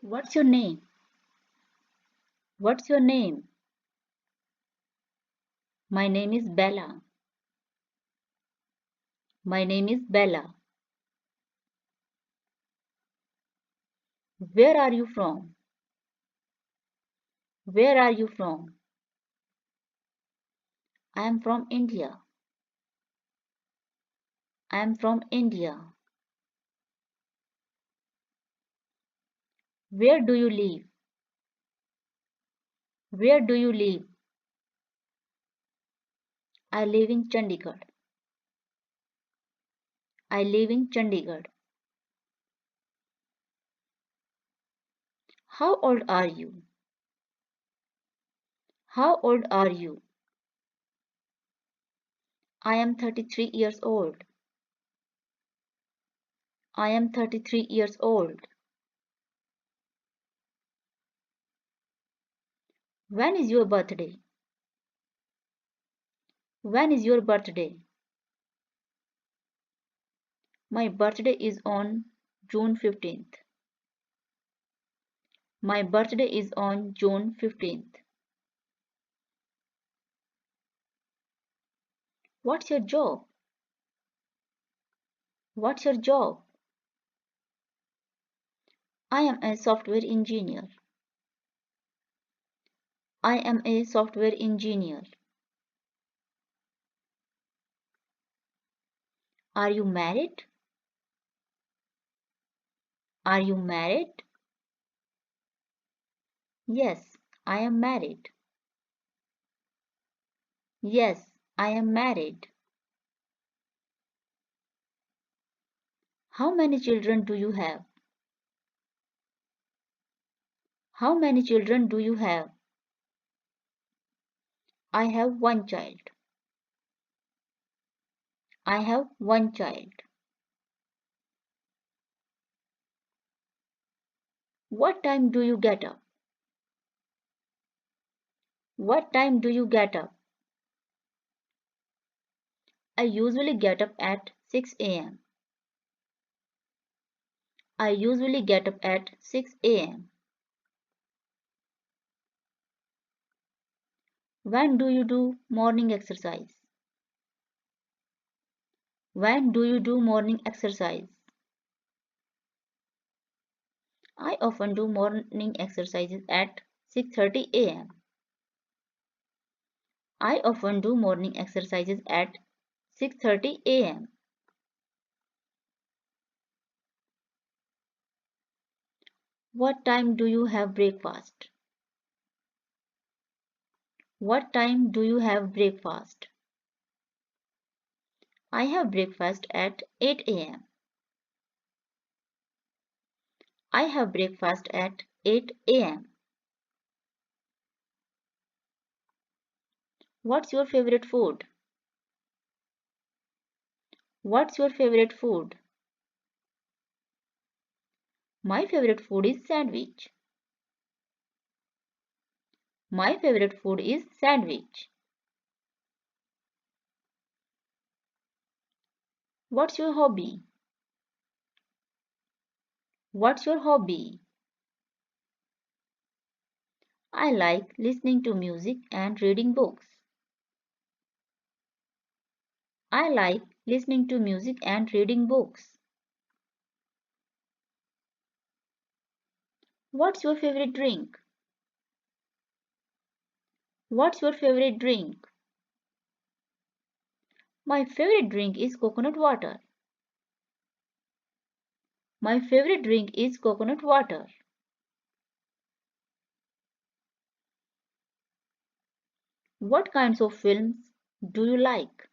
What's your name? What's your name? My name is Bella. My name is Bella. Where are you from? Where are you from? I am from India. I am from India. Where do you live? Where do you live? I live in Chandigarh. I live in Chandigarh. How old are you? How old are you? I am 33 years old. I am 33 years old. When is your birthday? When is your birthday? My birthday is on June 15th. My birthday is on June 15th. What's your job? What's your job? I am a software engineer. I am a software engineer. Are you married? Are you married? Yes, I am married. Yes, I am married. How many children do you have? How many children do you have? I have one child. I have one child. What time do you get up? What time do you get up? I usually get up at 6 a.m. I usually get up at 6 a.m. When do you do morning exercise? When do you do morning exercise? I often do morning exercises at 6:30 a.m. I often do morning exercises at 6:30 a.m. What time do you have breakfast? What time do you have breakfast? I have breakfast at 8 a.m. I have breakfast at 8 a.m. What's your favorite food? What's your favorite food? My favorite food is sandwich. My favorite food is sandwich. What's your hobby? What's your hobby? I like listening to music and reading books. I like listening to music and reading books. What's your favorite drink? What's your favorite drink? My favorite drink is coconut water. My favorite drink is coconut water. What kinds of films do you like?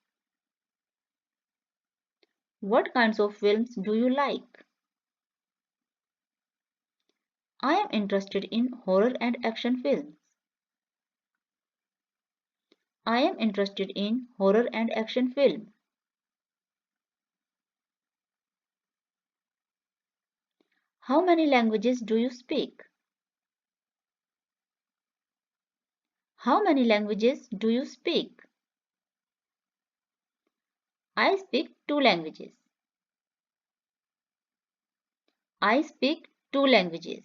What kinds of films do you like? I am interested in horror and action films. I am interested in horror and action films. How many languages do you speak? How many languages do you speak? I speak two languages. I speak two languages.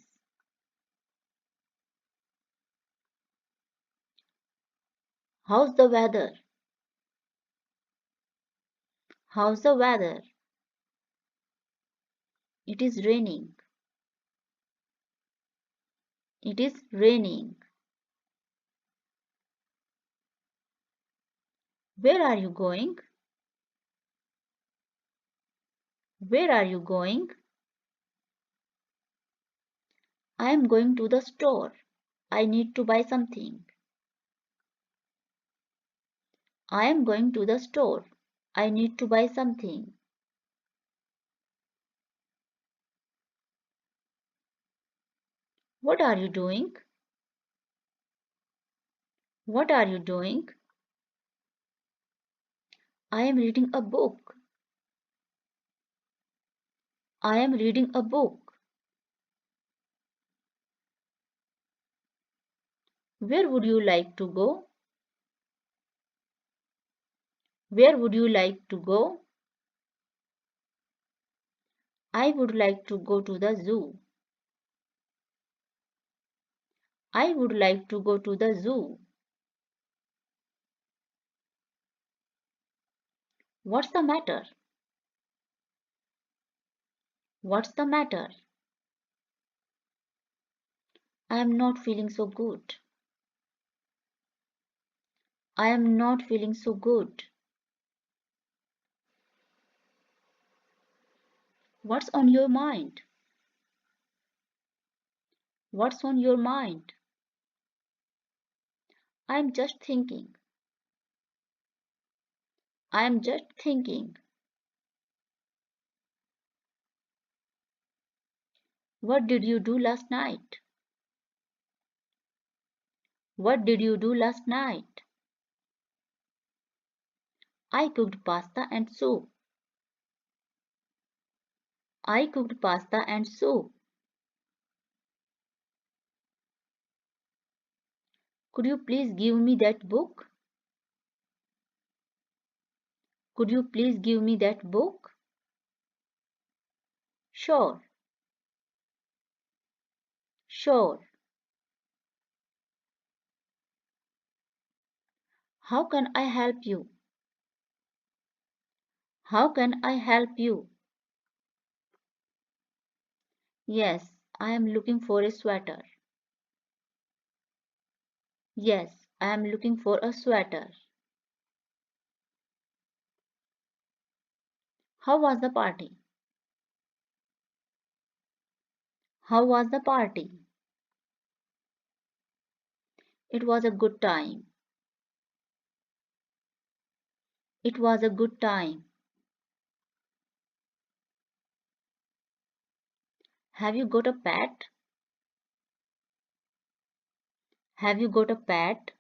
How's the weather? How's the weather? It is raining. It is raining. Where are you going? Where are you going? I am going to the store. I need to buy something. I am going to the store. I need to buy something. What are you doing? What are you doing? I am reading a book. I am reading a book. Where would you like to go? Where would you like to go? I would like to go to the zoo. I would like to go to the zoo. What's the matter? What's the matter? I am not feeling so good. I am not feeling so good. What's on your mind? What's on your mind? I am just thinking. I am just thinking. What did you do last night? What did you do last night? I cooked pasta and soup. I cooked pasta and soup. Could you please give me that book? Could you please give me that book? Sure, sure. How can I help you? How can I help you? Yes, I am looking for a sweater. Yes, I am looking for a sweater. How was the party? How was the party? It was a good time. It was a good time. Have you got a pet? Have you got a pet?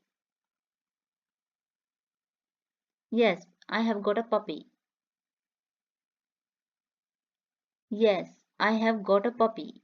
Yes, I have got a puppy. Yes, I have got a puppy.